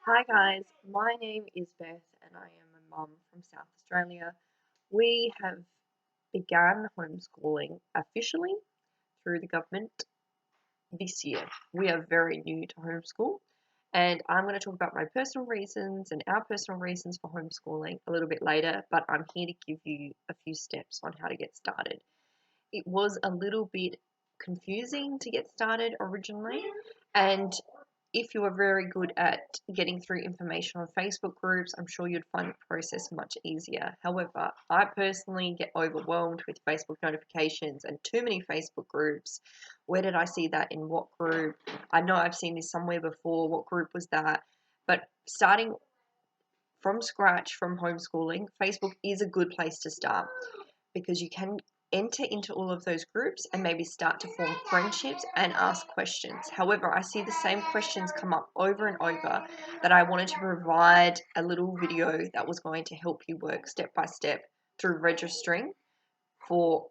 Hi guys, my name is Beth and I am a mum from South Australia. We have begun homeschooling officially through the government this year. We are very new to homeschool and I'm going to talk about my personal reasons and our personal reasons for homeschooling a little bit later, but I'm here to give you a few steps on how to get started. It was a little bit confusing to get started originally, and if you are very good at getting through information on Facebook groups, I'm sure you'd find the process much easier. However, I personally get overwhelmed with Facebook notifications and too many Facebook groups. Where did I see that? In what group? I know I've seen this somewhere before. What group was that? But starting from scratch from homeschooling, Facebook is a good place to start because you can enter into all of those groups and maybe start to form friendships and ask questions. However, I see the same questions come up over and over that I wanted to provide a little video that was going to help you work step by step through registering for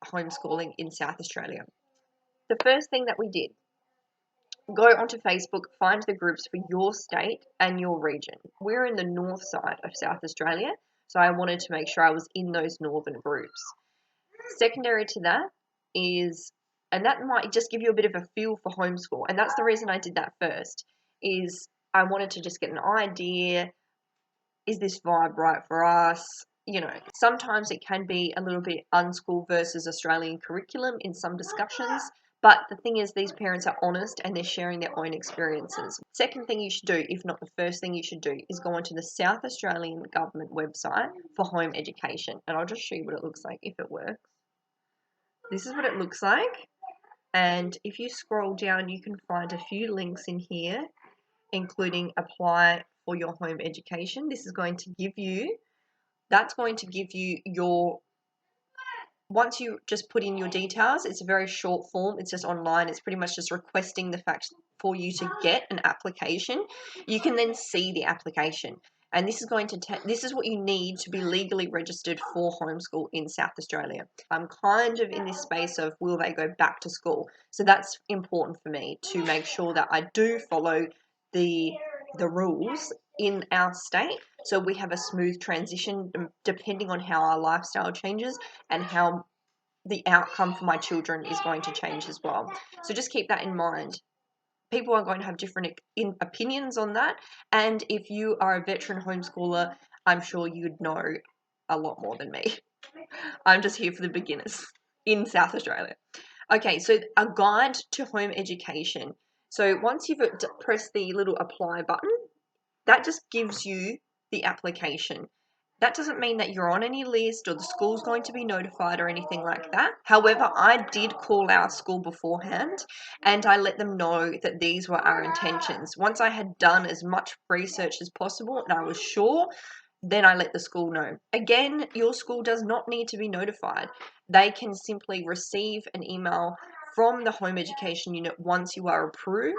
homeschooling in South Australia. The first thing that we did, go onto Facebook, find the groups for your state and your region. We're in the north side of South Australia, so I wanted to make sure I was in those northern groups. Secondary to that is, and that might just give you a bit of a feel for homeschool, and that's the reason I did that first, is I wanted to just get an idea, is this vibe right for us? Sometimes it can be a little bit unschool versus Australian curriculum in some discussions, but the thing is these parents are honest and they're sharing their own experiences. Second thing you should do, if not the first thing you should do, is go onto the South Australian government website for home education, and I'll just show you what it looks like if it works. This is what it looks like, and if you scroll down you can find a few links in here, including apply for your home education. This is going to give you, that's going to give you your, once you just put in your details, it's a very short form, it's just online, it's pretty much just requesting the fact for you to get an application. You can then see the application, and this is going to this is what you need to be legally registered for homeschool in South Australia. I'm kind of in this space of will they go back to school, so that's important for me to make sure that I do follow the rules in our state, so we have a smooth transition depending on how our lifestyle changes and how the outcome for my children is going to change as well. So just keep that in mind. People are going to have different opinions on that, and if you are a veteran homeschooler, I'm sure you'd know a lot more than me. I'm just here for the beginners in South Australia. Okay, so a guide to home education. So once you've pressed the little apply button, that just gives you the application. That doesn't mean that you're on any list or the school's going to be notified or anything like that. However, I did call our school beforehand and I let them know that these were our intentions. Once I had done as much research as possible and I was sure, then I let the school know. Again, your school does not need to be notified. They can simply receive an email from the home education unit once you are approved.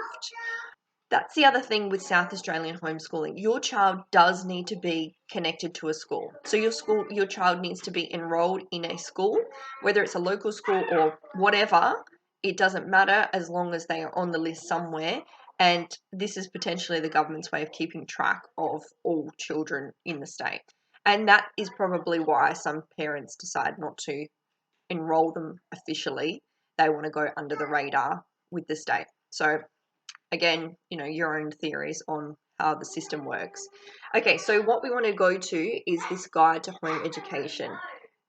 That's the other thing with South Australian homeschooling. Your child does need to be connected to a school. So your child needs to be enrolled in a school, whether it's a local school or whatever. It doesn't matter as long as they are on the list somewhere. And this is potentially the government's way of keeping track of all children in the state. And that is probably why some parents decide not to enroll them officially. They want to go under the radar with the state. So again, your own theories on how the system works. Okay, so what we want to go to is this guide to home education.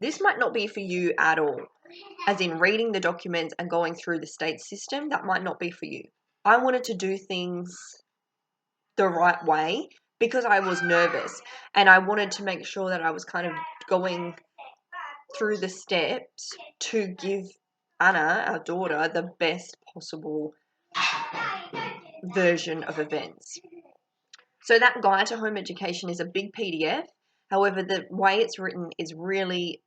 This might not be for you at all, as in reading the documents and going through the state system, that might not be for you. I wanted to do things the right way because I was nervous and I wanted to make sure that I was kind of going through the steps to give Anna, our daughter, the best possible version of events. So that guide to home education is a big PDF. However, the way it's written is really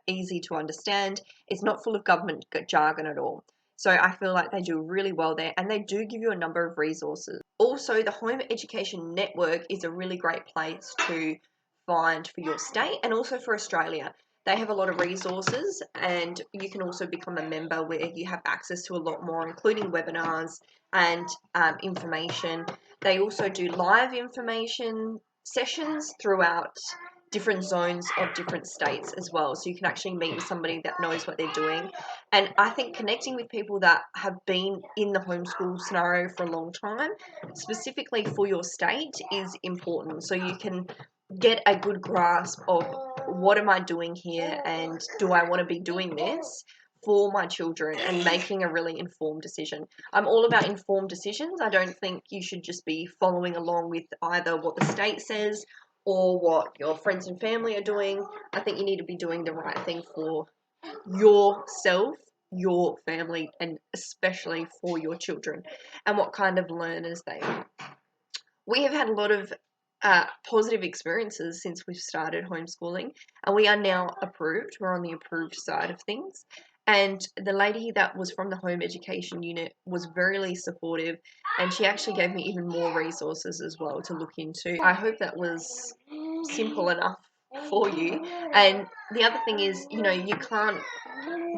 easy to understand. It's not full of government jargon at all. So I feel like they do really well there, and they do give you a number of resources. Also, the Home Education Network is a really great place to find for your state and also for Australia. They have a lot of resources, and you can also become a member where you have access to a lot more, including webinars and information They also do live information sessions throughout different zones of different states as well. So you can actually meet with somebody that knows what they're doing. And I think connecting with people that have been in the homeschool scenario for a long time, specifically for your state, is important. So you can get a good grasp of what am I doing here and do I want to be doing this for my children, and making a really informed decision. I'm all about informed decisions. I don't think you should just be following along with either what the state says or what your friends and family are doing. I think you need to be doing the right thing for yourself, your family, and especially for your children, and what kind of learners they are. We have had a lot of positive experiences since we've started homeschooling, and we are now approved. We're on the approved side of things. And the lady that was from the home education unit was very supportive, and she actually gave me even more resources as well to look into. I hope that was simple enough for you. And the other thing is, you can't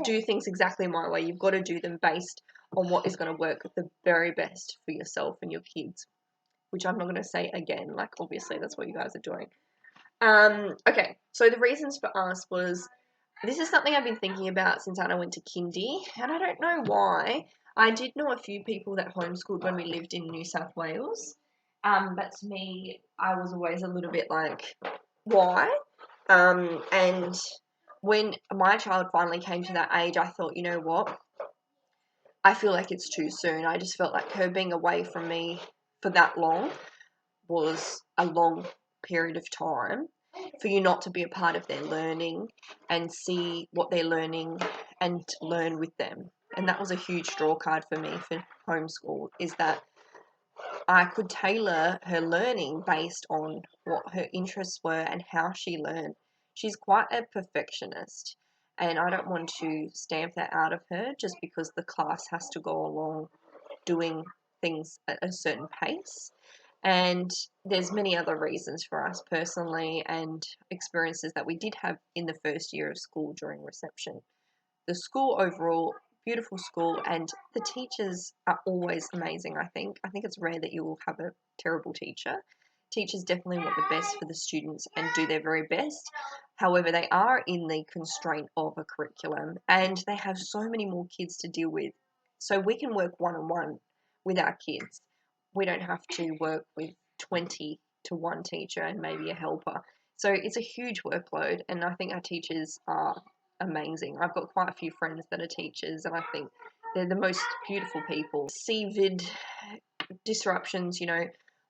do things exactly my way. You've got to do them based on what is going to work the very best for yourself and your kids, which I'm not going to say again. Like, obviously, that's what you guys are doing. Okay, so the reasons for us was, this is something I've been thinking about since Anna went to kindy, and I don't know why. I did know a few people that homeschooled when we lived in New South Wales, but to me, I was always a little bit like, why? And when my child finally came to that age, I thought, you know what? I feel like it's too soon. I just felt like her being away from me for that long was a long period of time for you not to be a part of their learning and see what they're learning and learn with them. And that was a huge draw card for me for homeschool, is that I could tailor her learning based on what her interests were and how she learned. She's quite a perfectionist, and I don't want to stamp that out of her just because the class has to go along doing things at a certain pace. And there's many other reasons for us personally, and experiences that we did have in the first year of school during reception. The school overall, beautiful school, and the teachers are always amazing. I think it's rare that you will have a terrible teacher. Teachers definitely want the best for the students and do their very best. However, they are in the constraint of a curriculum, and they have so many more kids to deal with. So we can work one-on-one with our kids. We don't have to work with 20 to one teacher and maybe a helper. So it's a huge workload, and I think our teachers are amazing. I've got quite a few friends that are teachers, and I think they're the most beautiful people. CVID disruptions,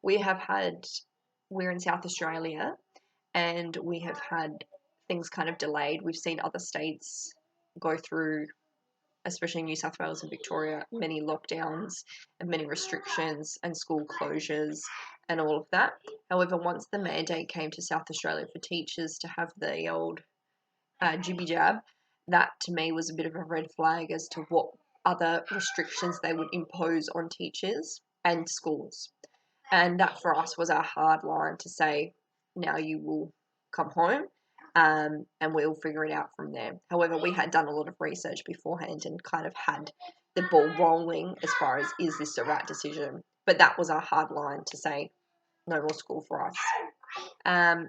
we have had, we're in South Australia, and we have had things kind of delayed. We've seen other states go through, especially New South Wales and Victoria, many lockdowns and many restrictions and school closures and all of that. However, once the mandate came to South Australia for teachers to have the old jibby jab, that to me was a bit of a red flag as to what other restrictions they would impose on teachers and schools. And that for us was our hard line to say, now you will come home, and we'll figure it out from there. However, we had done a lot of research beforehand and kind of had the ball rolling as far as, is this the right decision? But that was our hard line to say, no more school for us.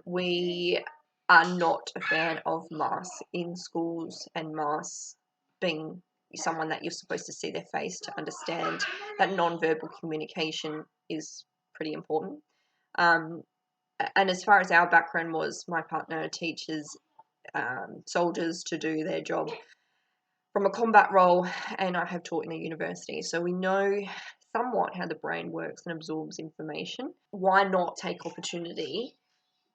We are not a fan of masks in schools, and masks being someone that you're supposed to see their face to understand that non-verbal communication is pretty important. And as far as our background was, my partner teaches soldiers to do their job from a combat role, and I have taught in a university, so we know somewhat how the brain works and absorbs information. Why not take opportunity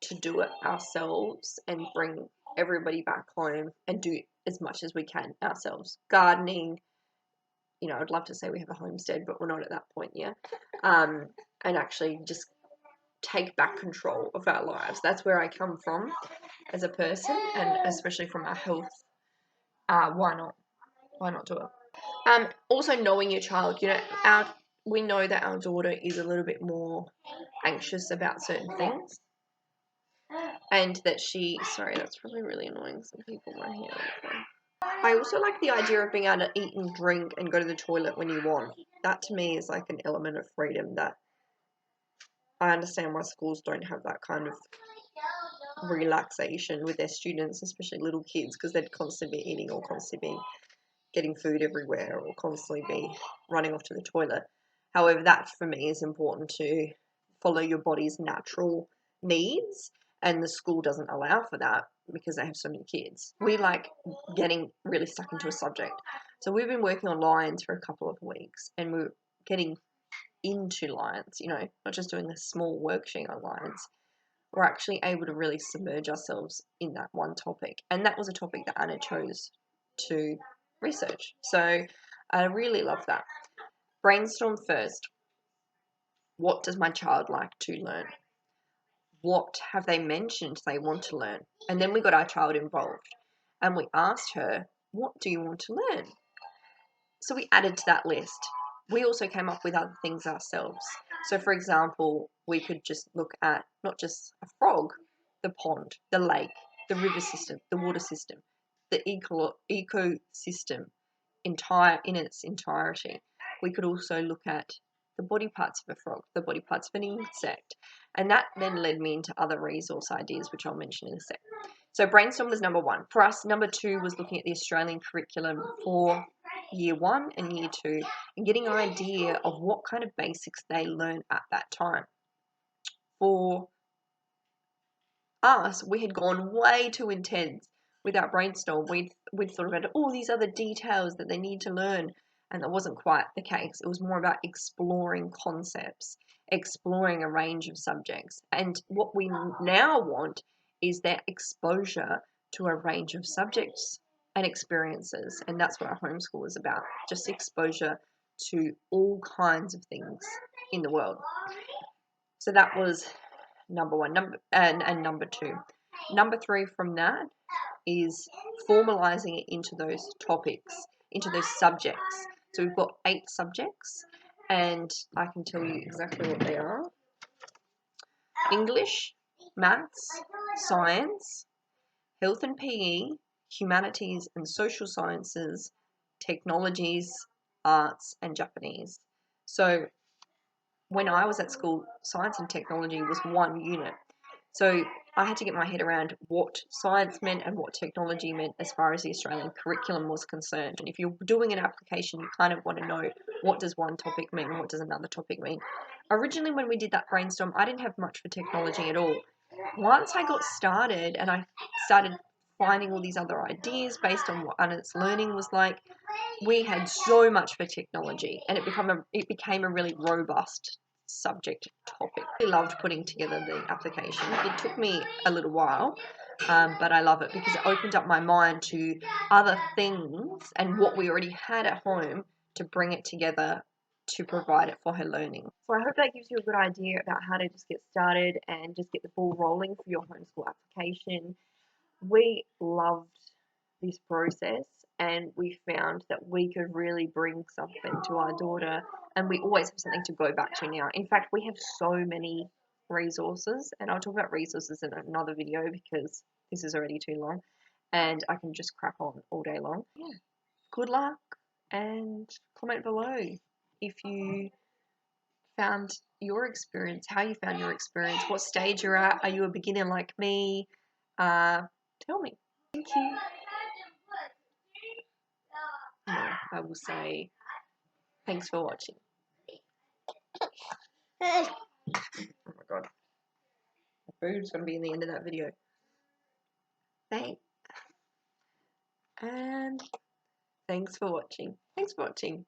to do it ourselves and bring everybody back home and do as much as we can ourselves? Gardening, I'd love to say we have a homestead, but we're not at that point yet. And actually just take back control of our lives. That's where I come from as a person, and especially from our health. Why not? Why not do it? Also knowing your child, we know that our daughter is a little bit more anxious about certain things, and that sorry, that's probably really annoying some people right here. Okay. I also like the idea of being able to eat and drink and go to the toilet when you want. That to me is like an element of freedom that I understand why schools don't have that kind of relaxation with their students, especially little kids, because they'd constantly be eating or constantly be getting food everywhere or constantly be running off to the toilet. However, that for me is important to follow your body's natural needs, and the school doesn't allow for that because they have so many kids. We like getting really stuck into a subject. So we've been working on lines for a couple of weeks, and we're getting into lines, not just doing a small worksheet on lines. We're actually able to really submerge ourselves in that one topic. And that was a topic that Anna chose to research. So I really love that. Brainstorm first. What does my child like to learn? What have they mentioned they want to learn? And then we got our child involved and we asked her, what do you want to learn? So we added to that list. We also came up with other things ourselves. So, for example, we could just look at not just a frog, the pond, the lake, the river system, the water system, the ecosystem in its entirety. We could also look at the body parts of a frog, the body parts of an insect. And that then led me into other resource ideas, which I'll mention in a sec. So brainstorm was number one. For us, number two was looking at the Australian curriculum for year one and year two and getting an idea of what kind of basics they learn at that time. For us, we had gone way too intense with our brainstorm. We'd thought about all these other details that they need to learn, and that wasn't quite the case. It was more about exploring concepts, exploring a range of subjects. And what we now want is their exposure to a range of subjects and experiences. And that's what our homeschool is about, just exposure to all kinds of things in the world. So that was number one. Number two. Number three from that is formalizing it into those topics, into those subjects. So we've got 8 subjects, and I can tell you exactly what they are. English, maths, science, health and PE, humanities and social sciences, technologies, arts, and Japanese. So when I was at school, science and technology was one unit. So I had to get my head around what science meant and what technology meant as far as the Australian curriculum was concerned. And if you're doing an application, you kind of want to know what does one topic mean and what does another topic mean. Originally, when we did that brainstorm, I didn't have much for technology at all. Once I got started and I started finding all these other ideas based on what Anna's learning was like, we had so much for technology, and it became a really robust subject topic. I loved putting together the application. It took me a little while, but I love it because it opened up my mind to other things and what we already had at home to bring it together to provide it for her learning. So I hope that gives you a good idea about how to just get started and just get the ball rolling for your homeschool application. We loved this process, and we found that we could really bring something to our daughter, and we always have something to go back to now. In fact, we have so many resources, and I'll talk about resources in another video because this is already too long and I can just crap on all day long. Yeah. Good luck, and comment below if you found your experience, how you found your experience, what stage you're at. Are you a beginner like me? Tell me. Thank you. No, I will say thanks for watching. Oh my god. The food's going to be in the end of that video. Thanks. And thanks for watching. Thanks for watching.